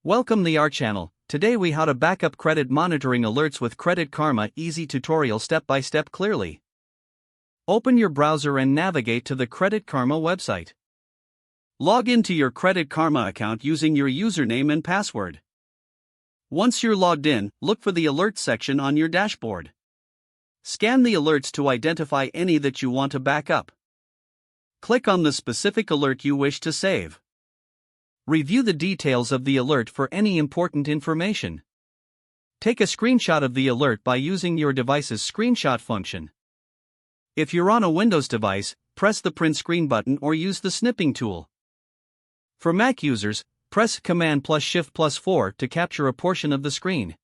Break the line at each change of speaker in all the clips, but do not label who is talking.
Welcome to our channel. Today we how to backup credit monitoring alerts with Credit Karma easy tutorial step by step clearly. Open your browser and navigate to the Credit Karma website. Log into your Credit Karma account using your username and password. Once you're logged in, look for the alerts section on your dashboard. Scan the alerts to identify any that you want to backup. Click on the specific alert you wish to save. Review the details of the alert for any important information. Take a screenshot of the alert by using your device's screenshot function. If you're on a Windows device, press the print screen button or use the snipping tool. For Mac users, press Command plus Shift plus 4 to capture a portion of the screen.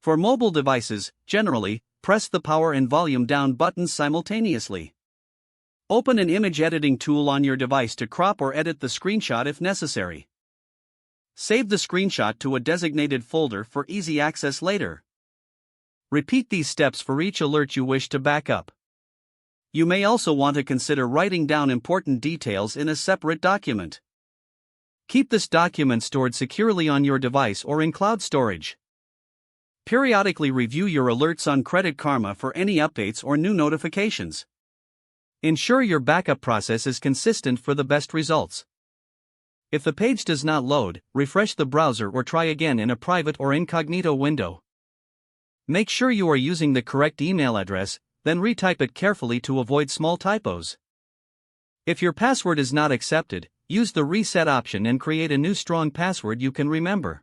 For mobile devices, generally, press the power and volume down buttons simultaneously. Open an image editing tool on your device to crop or edit the screenshot if necessary. Save the screenshot to a designated folder for easy access later. Repeat these steps for each alert you wish to backup. You may also want to consider writing down important details in a separate document. Keep this document stored securely on your device or in cloud storage. Periodically review your alerts on Credit Karma for any updates or new notifications. Ensure your backup process is consistent for the best results. If the page does not load, refresh the browser or try again in a private or incognito window. Make sure you are using the correct email address, then retype it carefully to avoid small typos. If your password is not accepted, use the reset option and create a new strong password you can remember.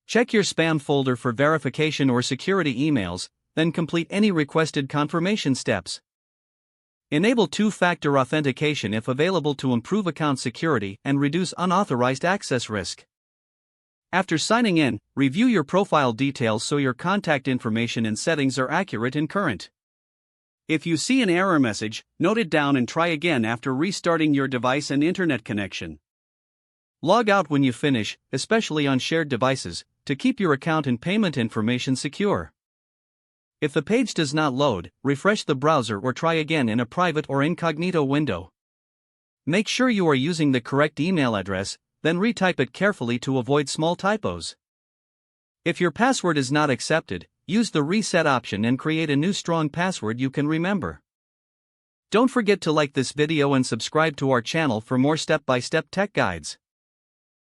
Check your spam folder for verification or security emails, then complete any requested confirmation steps. Enable two-factor authentication if available to improve account security and reduce unauthorized access risk. After signing in, review your profile details so your contact information and settings are accurate and current. If you see an error message, note it down and try again after restarting your device and internet connection. Log out when you finish, especially on shared devices, to keep your account and payment information secure. If the page does not load, refresh the browser or try again in a private or incognito window. Make sure you are using the correct email address, then retype it carefully to avoid small typos. If your password is not accepted, use the reset option and create a new strong password you can remember. Don't forget to like this video and subscribe to our channel for more step-by-step tech guides.